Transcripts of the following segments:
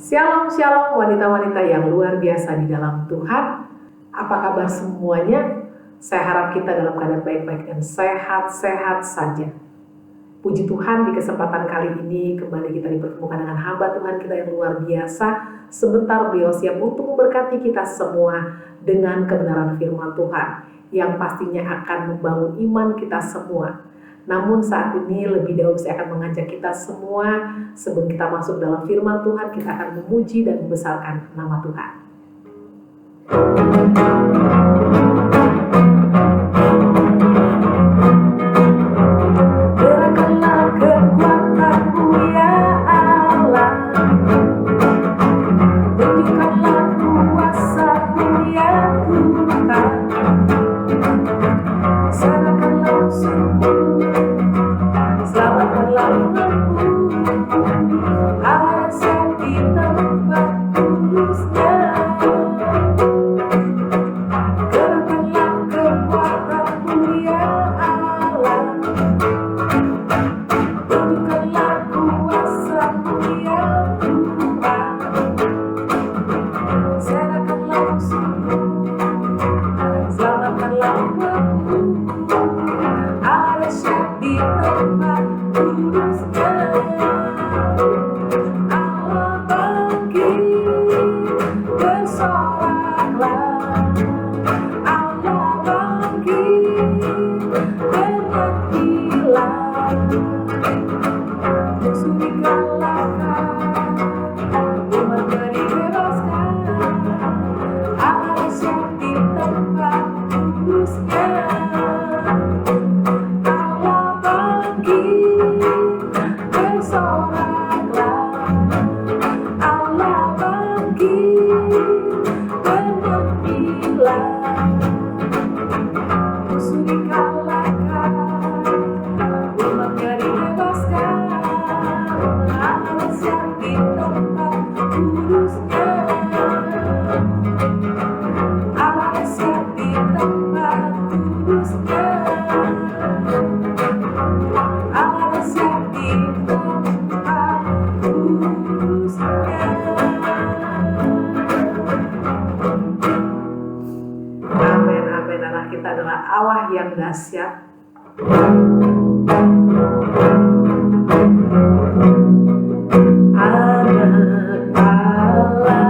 Shalom, shalom wanita-wanita yang luar biasa di dalam Tuhan. Apa kabar semuanya? Saya harap kita dalam keadaan baik-baik dan sehat-sehat saja. Puji Tuhan, di kesempatan kali ini kembali kita dipertemukan dengan hamba Tuhan kita yang luar biasa. Sebentar beliau siap untuk memberkati kita semua dengan kebenaran firman Tuhan yang pastinya akan membangun iman kita semua. Namun saat ini lebih dahulu saya akan mengajak kita semua, sebelum kita masuk dalam firman Tuhan, kita akan memuji dan membesarkan nama Tuhan. Berikanlah kekuatanmu ya Allah, tunjukkanlah kuasa-Mu ya Tuhan, serahkanlah musuhmu, selamatkanlah umatmu, ada di tempat kudusnya. Gerakkanlah kekuatanmu ya Allah, tunjukkanlah kuasa-Mu ya Tuhan, serahkanlah musuhmu, selamatkanlah umatmu, ada di tempat kudusnya. Allah bangkit, bersoraklah. Allah bangkit, bernyanyilah. Musuh dikalahkan, umatnya dibebaskan. Allah di tempat kudusnya. Allah bangkit, bersoraklah. Allah bangkit, bernyanyilah. Musuh dikalahkan, umatnya dibebaskan. Allah di tempat kudusnya. Allah di tempat kudusnya. Allah di tempat kudusnya. Amin, amin. Allah kita adalah Allah yang dahsyat. Anak Allah,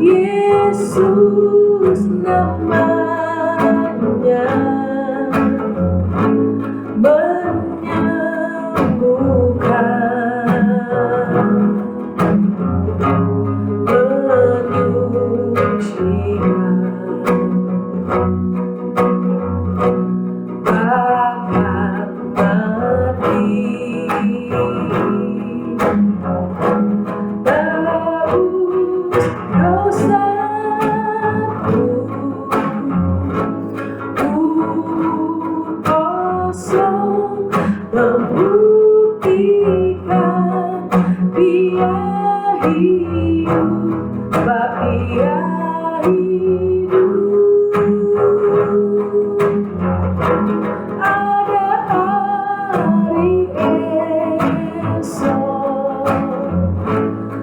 Yesus namanya, menyembuhkan, menyucikan, bahkan mati, tebus dosaku, kosong membuktikan Dia hidup, sebab Dia hidup. Ada hari esok,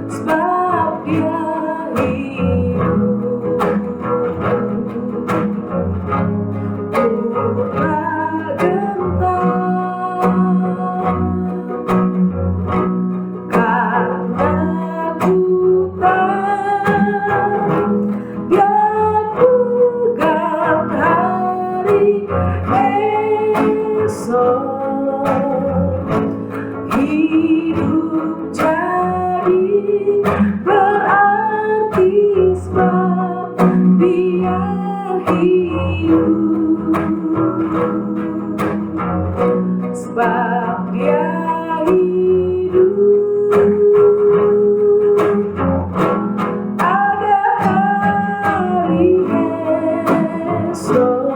sebab Dia hidup. Pura gentar, karena ku tahu Dia pegang hari esok. Hidup jadi berarti sebab Dia hidup, sebab Dia hidup. Ada hari esok,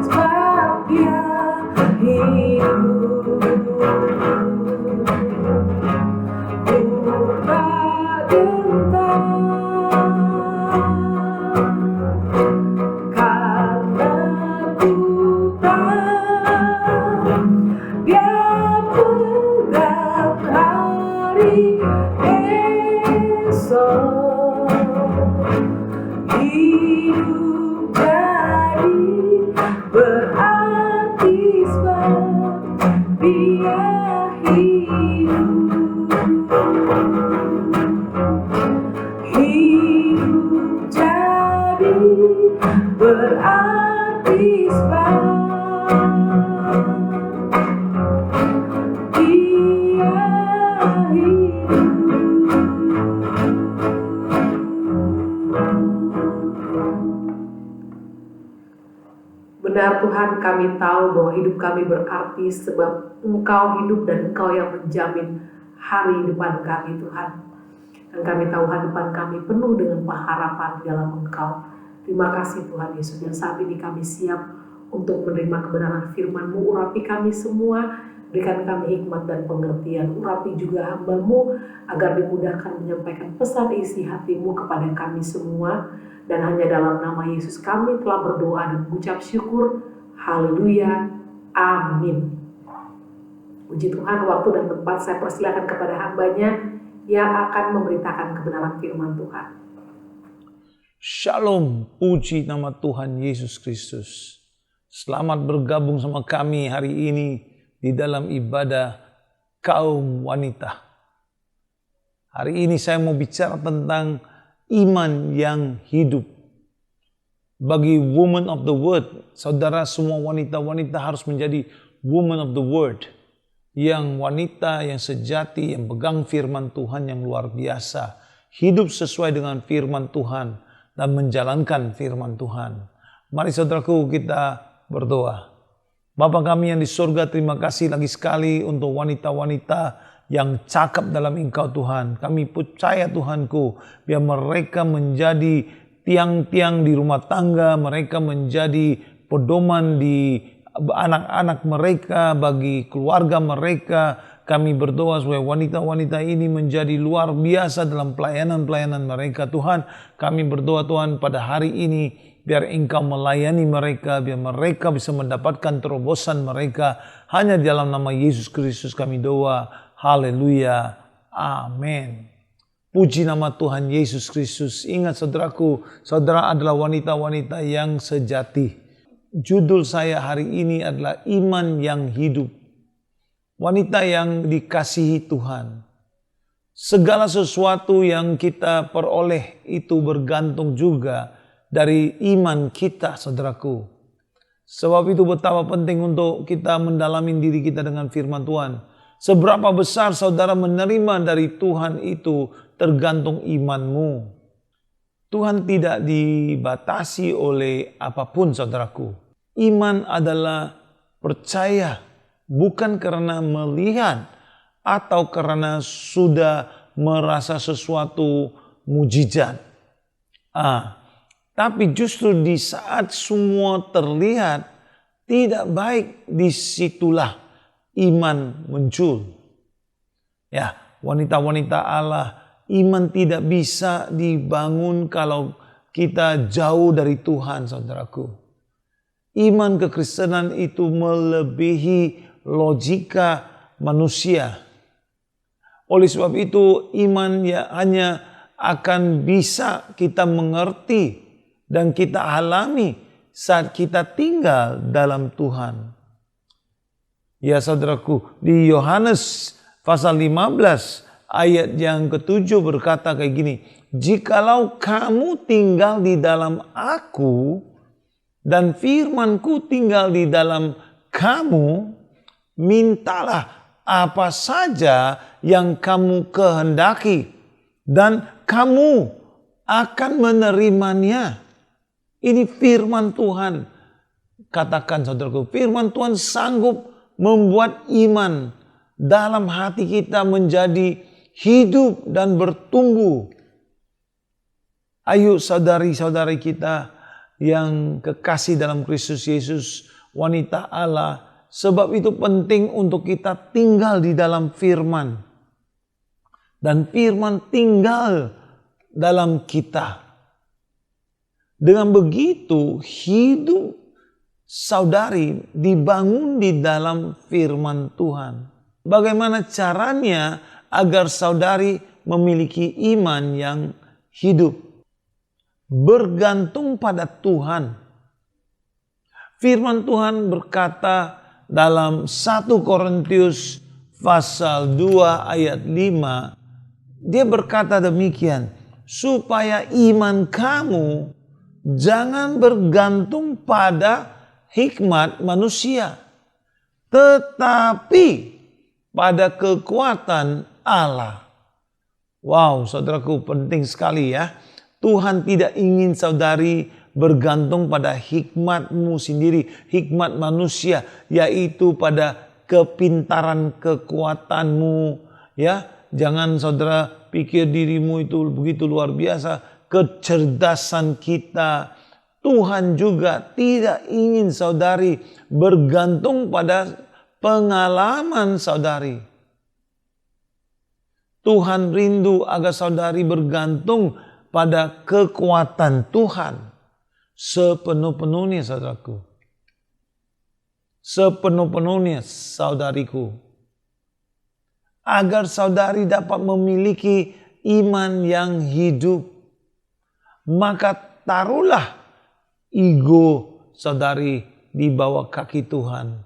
sebab Dia hidup. Pura gentar, karena ku tahu Dia tegap hari esok. Hidup jadi berarti sebab dia hidup. Hidup jadi berarti sebab dia hidup. Benar Tuhan, kami tahu bahwa hidup kami berarti sebab Engkau hidup dan Engkau yang menjamin hari depan kami Tuhan. Dan kami tahu hari depan kami penuh dengan pengharapan di dalam Engkau. Terima kasih Tuhan Yesus, dan saat ini kami siap untuk menerima kebenaran firman-Mu. Urapi kami semua, berikan kami hikmat dan pengertian. Urapi juga hamba-Mu agar dimudahkan menyampaikan pesan isi hati-Mu kepada kami semua. Dan hanya dalam nama Yesus kami telah berdoa dan mengucap syukur. Haleluya. Amin. Puji Tuhan, waktu dan tempat saya persilakan kepada hamba-Nya yang akan memberitakan kebenaran firman Tuhan. Shalom, puji nama Tuhan Yesus Kristus. Selamat bergabung sama kami hari ini di dalam ibadah kaum wanita. Hari ini saya mau bicara tentang iman yang hidup. Bagi woman of the word, saudara semua wanita-wanita harus menjadi woman of the word. Yang wanita yang sejati, yang pegang firman Tuhan yang luar biasa. Hidup sesuai dengan firman Tuhan dan menjalankan firman Tuhan. Mari saudaraku kita berdoa. Bapa kami yang di surga, terima kasih lagi sekali untuk wanita-wanita yang cakap dalam Engkau Tuhan. Kami percaya Tuhanku, biar mereka menjadi tiang-tiang di rumah tangga, mereka menjadi pedoman di anak-anak mereka, bagi keluarga mereka. Kami berdoa supaya wanita-wanita ini menjadi luar biasa dalam pelayanan-pelayanan mereka Tuhan. Kami berdoa Tuhan pada hari ini, biar Engkau melayani mereka, biar mereka bisa mendapatkan terobosan mereka. Hanya di dalam nama Yesus Kristus kami doa. Haleluya. Amin. Puji nama Tuhan Yesus Kristus. Ingat saudaraku, saudara adalah wanita-wanita yang sejati. Judul saya hari ini adalah iman yang hidup. Wanita yang dikasihi Tuhan. Segala sesuatu yang kita peroleh itu bergantung juga dari iman kita, saudaraku. Sebab itu betapa penting untuk kita mendalami diri kita dengan firman Tuhan. Seberapa besar saudara menerima dari Tuhan itu tergantung imanmu. Tuhan tidak dibatasi oleh apapun saudaraku. Iman adalah percaya bukan karena melihat atau karena sudah merasa sesuatu mujizat. Tapi justru di saat semua terlihat tidak baik, disitulah iman muncul. Ya, wanita-wanita Allah, iman tidak bisa dibangun kalau kita jauh dari Tuhan, saudaraku. Iman kekristenan itu melebihi logika manusia. Oleh sebab itu, iman ya hanya akan bisa kita mengerti dan kita alami saat kita tinggal dalam Tuhan. Ya saudaraku, di Yohanes pasal 15 ayat yang ke-7 berkata kayak gini. Jikalau kamu tinggal di dalam aku dan firmanku tinggal di dalam kamu, mintalah apa saja yang kamu kehendaki dan kamu akan menerimanya. Ini firman Tuhan. Katakan saudaraku, firman Tuhan sanggup membuat iman dalam hati kita menjadi hidup dan bertumbuh. Ayo saudari-saudari kita yang kekasih dalam Kristus Yesus, wanita Allah, sebab itu penting untuk kita tinggal di dalam firman. Dan firman tinggal dalam kita. Dengan begitu hidup saudari dibangun di dalam firman Tuhan. Bagaimana caranya agar saudari memiliki iman yang hidup? Bergantung pada Tuhan. Firman Tuhan berkata dalam 1 Korintus pasal 2 ayat 5, dia berkata demikian, supaya iman kamu jangan bergantung pada hikmat manusia, tetapi pada kekuatan Allah. Wow, saudaraku, penting sekali ya. Tuhan tidak ingin saudari bergantung pada hikmatmu sendiri, hikmat manusia, yaitu pada kepintaran kekuatanmu. Ya, jangan saudara pikir dirimu itu begitu luar biasa, kecerdasan kita. Tuhan juga tidak ingin saudari bergantung pada pengalaman saudari. Tuhan rindu agar saudari bergantung pada kekuatan Tuhan sepenuh-penuhnya, saudaraku. Sepenuh-penuhnya, saudariku. Agar saudari dapat memiliki iman yang hidup, maka taruhlah ego saudari di bawah kaki Tuhan.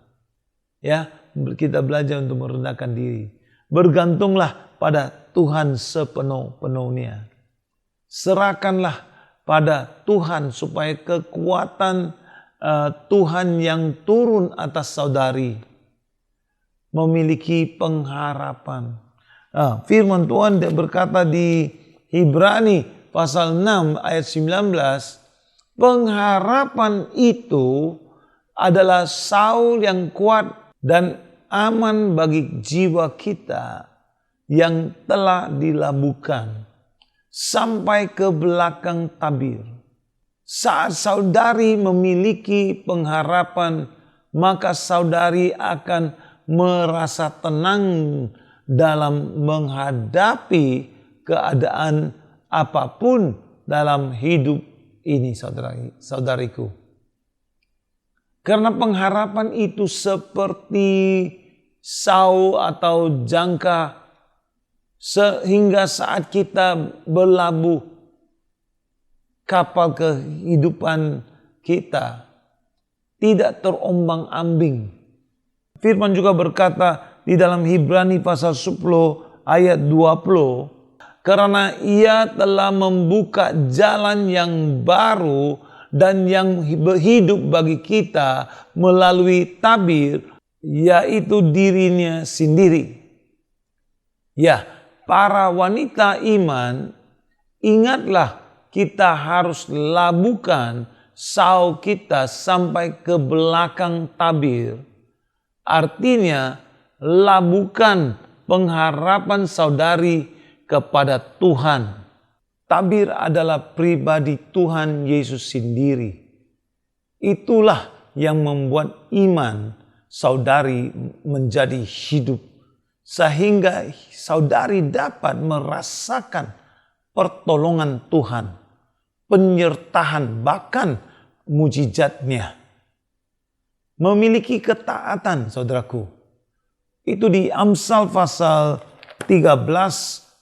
Ya, kita belajar untuk merendahkan diri. Bergantunglah pada Tuhan sepenuh-penuhnya. Serahkanlah pada Tuhan supaya kekuatan Tuhan yang turun atas saudari memiliki pengharapan. Firman Tuhan berkata di Ibrani pasal 6 ayat 19, pengharapan itu adalah Saul yang kuat dan aman bagi jiwa kita yang telah dilabuhkan sampai ke belakang tabir. Saat saudari memiliki pengharapan, maka saudari akan merasa tenang dalam menghadapi keadaan apapun dalam hidup ini, saudariku. Karena pengharapan itu seperti sau atau jangka, sehingga saat kita berlabuh kapal kehidupan kita tidak terombang-ambing. Firman juga berkata di dalam Ibrani pasal 10 ayat 20, karena ia telah membuka jalan yang baru dan yang hidup bagi kita melalui tabir, yaitu dirinya sendiri. Ya, para wanita iman, ingatlah kita harus labuhkan sau kita sampai ke belakang tabir. Artinya, labuhkan pengharapan saudari kepada Tuhan. Tabir adalah pribadi Tuhan Yesus sendiri. Itulah yang membuat iman saudari menjadi hidup, sehingga saudari dapat merasakan pertolongan Tuhan, penyertaan, bahkan mujizatnya. Memiliki ketaatan, saudaraku. Itu di Amsal pasal 13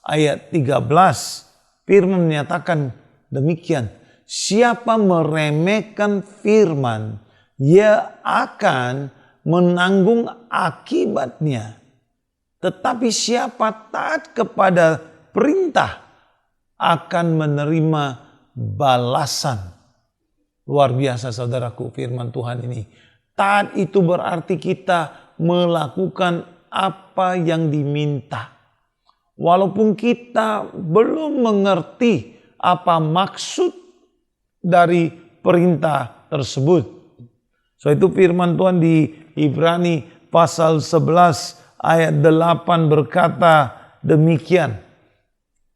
ayat 13. Firman menyatakan demikian. Siapa meremehkan firman, ia akan menanggung akibatnya. Tetapi siapa taat kepada perintah akan menerima balasan. Luar biasa, saudaraku, firman Tuhan ini. Taat itu berarti kita melakukan apa yang diminta. Walaupun kita belum mengerti apa maksud dari perintah tersebut. So itu firman Tuhan di Ibrani pasal 11 ayat 8 berkata demikian.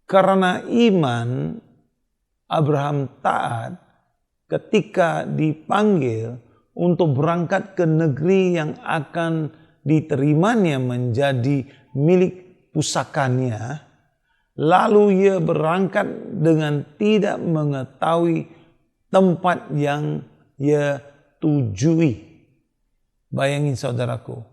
Karena iman Abraham taat ketika dipanggil untuk berangkat ke negeri yang akan diterimanya menjadi milik pusakanya, lalu ia berangkat dengan tidak mengetahui tempat yang ia tujui. Bayangin, saudaraku,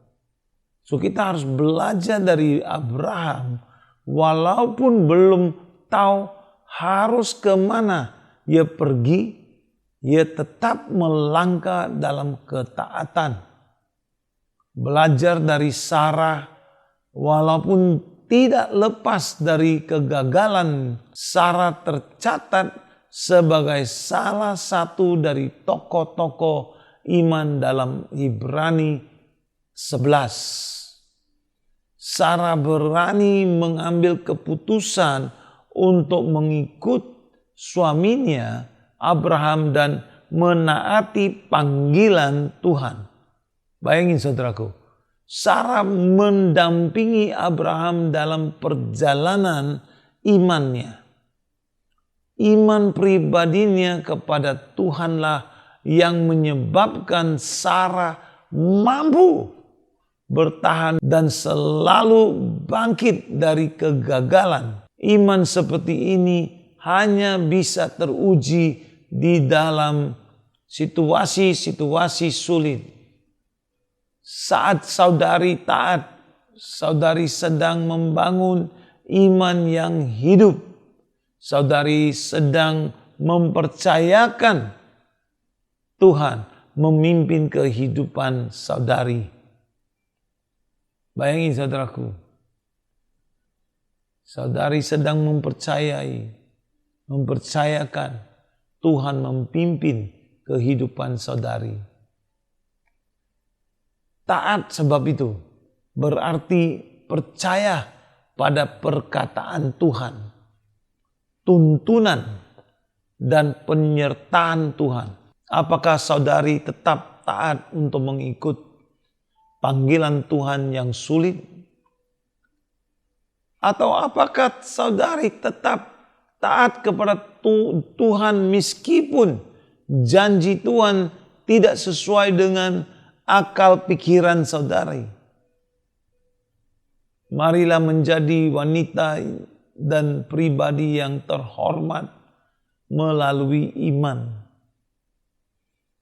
So kita harus belajar dari Abraham, walaupun belum tahu harus kemana ia pergi, ia tetap melangkah dalam ketaatan. Belajar dari Sarah, walaupun tidak lepas dari kegagalan, Sarah tercatat sebagai salah satu dari tokoh-tokoh iman dalam Ibrani 11. Sarah berani mengambil keputusan untuk mengikut suaminya Abraham dan menaati panggilan Tuhan. Bayangin saudaraku, Sarah mendampingi Abraham dalam perjalanan imannya. Iman pribadinya kepada Tuhanlah yang menyebabkan Sarah mampu bertahan dan selalu bangkit dari kegagalan. Iman seperti ini hanya bisa teruji di dalam situasi-situasi sulit. Saat saudari taat, saudari sedang membangun iman yang hidup. Saudari sedang mempercayakan Tuhan memimpin kehidupan saudari. Bayangin saudaraku, saudari sedang mempercayakan Tuhan memimpin kehidupan saudari. Taat sebab itu berarti percaya pada perkataan Tuhan, tuntunan dan penyertaan Tuhan. Apakah saudari tetap taat untuk mengikut panggilan Tuhan yang sulit? Atau apakah saudari tetap taat kepada Tuhan meskipun janji Tuhan tidak sesuai dengan akal pikiran saudari? Marilah menjadi wanita dan pribadi yang terhormat melalui iman,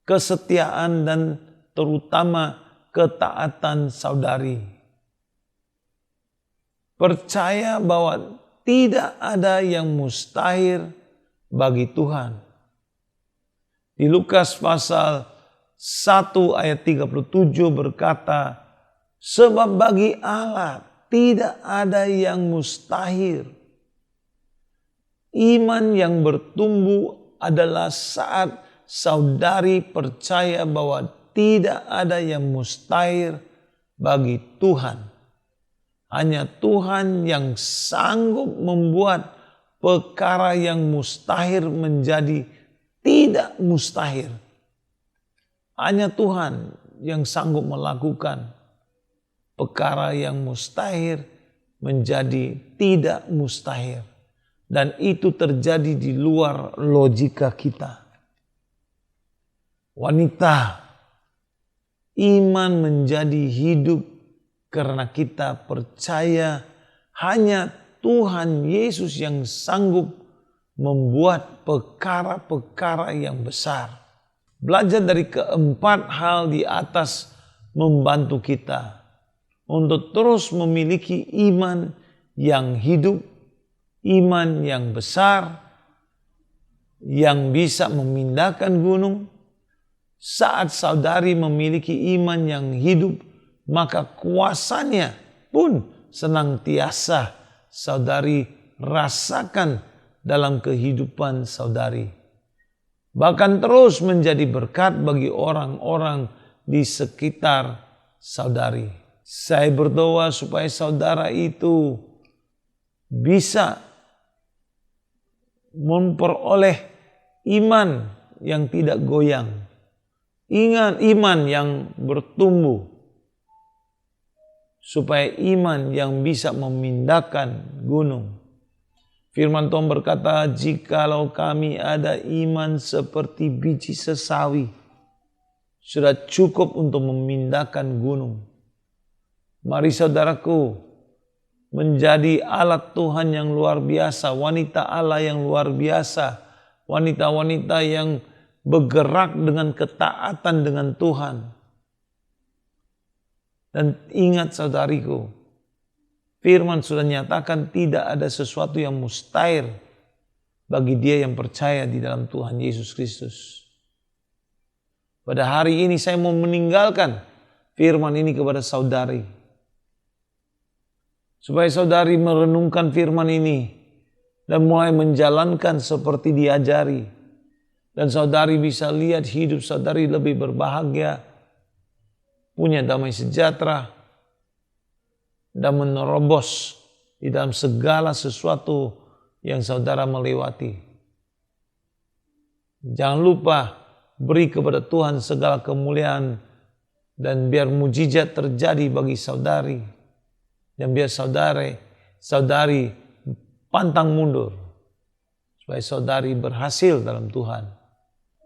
kesetiaan dan terutama ketaatan saudari. Percaya bahwa tidak ada yang mustahil bagi Tuhan. Di Lukas pasal 1 ayat 37 berkata, sebab bagi Allah tidak ada yang mustahil. Iman yang bertumbuh adalah saat saudari percaya bahwa tidak ada yang mustahil bagi Tuhan. Hanya Tuhan yang sanggup membuat perkara yang mustahil menjadi tidak mustahil. Hanya Tuhan yang sanggup melakukan perkara yang mustahil menjadi tidak mustahil. Dan itu terjadi di luar logika kita. Wanita, iman menjadi hidup karena kita percaya hanya Tuhan Yesus yang sanggup membuat perkara-perkara yang besar. Belajar dari keempat hal di atas membantu kita untuk terus memiliki iman yang hidup, iman yang besar, yang bisa memindahkan gunung. Saat saudari memiliki iman yang hidup, maka kuasanya pun senantiasa saudari rasakan dalam kehidupan saudari. Bahkan terus menjadi berkat bagi orang-orang di sekitar saudari. Saya berdoa supaya saudara itu bisa memperoleh iman yang tidak goyang. Ingat, iman yang bertumbuh. Supaya iman yang bisa memindahkan gunung. Firman Tuhan berkata, jikalau kami ada iman seperti biji sesawi, sudah cukup untuk memindahkan gunung. Mari saudaraku, menjadi alat Tuhan yang luar biasa, wanita Allah yang luar biasa, wanita-wanita yang bergerak dengan ketaatan dengan Tuhan. Dan ingat saudariku, firman sudah nyatakan tidak ada sesuatu yang mustahil bagi dia yang percaya di dalam Tuhan Yesus Kristus. Pada hari ini saya mau meninggalkan firman ini kepada saudari. Supaya saudari merenungkan firman ini dan mulai menjalankan seperti diajari. Dan saudari bisa lihat hidup saudari lebih berbahagia, punya damai sejahtera, dan menerobos di dalam segala sesuatu yang saudara melewati. Jangan lupa beri kepada Tuhan segala kemuliaan dan biar mujizat terjadi bagi saudari. Dan biar saudari pantang mundur supaya saudari berhasil dalam Tuhan.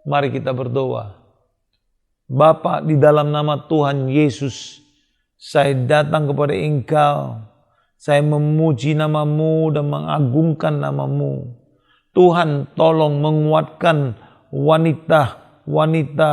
Mari kita berdoa. Bapa, di dalam nama Tuhan Yesus, saya datang kepada Engkau. Saya memuji nama-Mu dan mengagungkan nama-Mu. Tuhan, tolong menguatkan wanita-wanita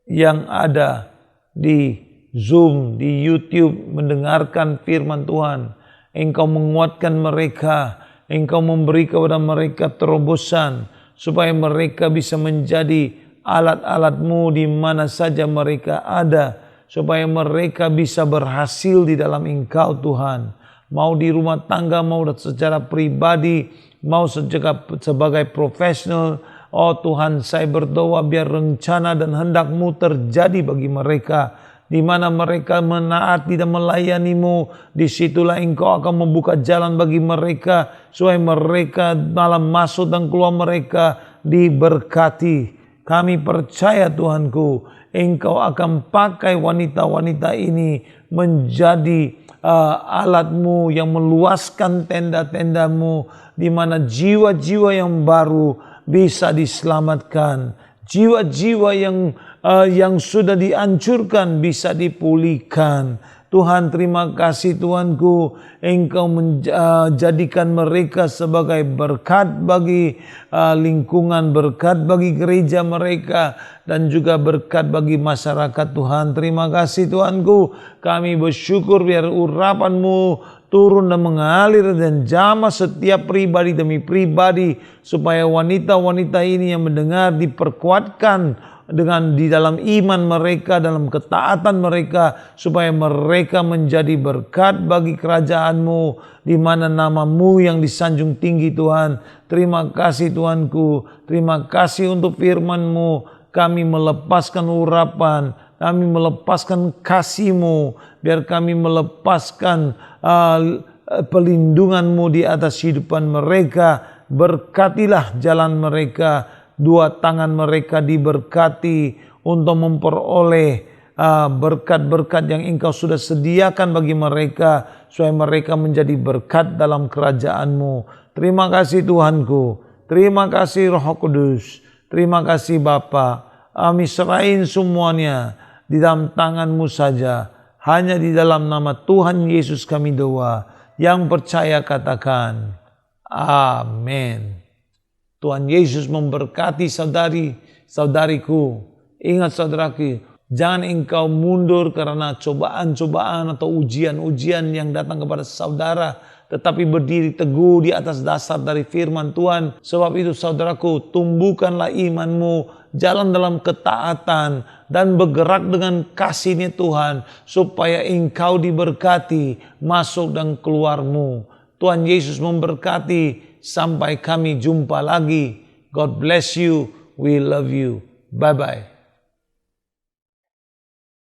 yang ada di Zoom, di YouTube, mendengarkan firman Tuhan. Engkau menguatkan mereka. Engkau memberi kepada mereka terobosan, supaya mereka bisa menjadi alat-alat-Mu di mana saja mereka ada. Supaya mereka bisa berhasil di dalam Engkau Tuhan. Mau di rumah tangga, mau secara pribadi, mau sebagai profesional. Oh Tuhan, saya berdoa biar rencana dan hendak-Mu terjadi bagi mereka. Di mana mereka menaati dan melayani-Mu, disitulah Engkau akan membuka jalan bagi mereka, supaya mereka malam masuk dan keluar mereka diberkati. Kami percaya Tuhanku, Engkau akan pakai wanita-wanita ini menjadi alat-Mu yang meluaskan tenda-tenda-Mu, di mana jiwa-jiwa yang baru bisa diselamatkan. Jiwa-jiwa yang sudah dihancurkan bisa dipulihkan. Tuhan, terima kasih Tuhanku, Engkau menjadikan mereka sebagai berkat bagi lingkungan, berkat bagi gereja mereka, dan juga berkat bagi masyarakat Tuhan. Terima kasih Tuhanku, kami bersyukur biar urapan-Mu turun dan mengalir dan jamah setiap pribadi demi pribadi, supaya wanita-wanita ini yang mendengar diperkuatkan dengan di dalam iman mereka, dalam ketaatan mereka, supaya mereka menjadi berkat bagi kerajaan-Mu, di mana nama-Mu yang disanjung tinggi Tuhan. Terima kasih Tuhanku, terima kasih untuk firman-Mu. Kami melepaskan urapan, kami melepaskan kasih-Mu, biar kami melepaskan pelindungan-Mu di atas kehidupan mereka. Berkatilah jalan mereka, dua tangan mereka diberkati untuk memperoleh berkat-berkat yang Engkau sudah sediakan bagi mereka, supaya mereka menjadi berkat dalam kerajaan-Mu. Terima kasih Tuhanku, terima kasih Roh Kudus, terima kasih Bapa. Kami serahin semuanya di dalam tangan-Mu saja. Hanya di dalam nama Tuhan Yesus kami doa. Yang percaya katakan amin. Tuhan Yesus memberkati saudariku. Ingat saudaraku, jangan engkau mundur karena cobaan-cobaan atau ujian-ujian yang datang kepada saudara, tetapi berdiri teguh di atas dasar dari firman Tuhan. Sebab itu saudaraku, tumbuhkanlah imanmu, jalan dalam ketaatan, dan bergerak dengan kasih-Nya Tuhan, supaya engkau diberkati masuk dan keluarmu. Tuhan Yesus memberkati. Sampai kami jumpa lagi. God bless you. We love you. Bye-bye.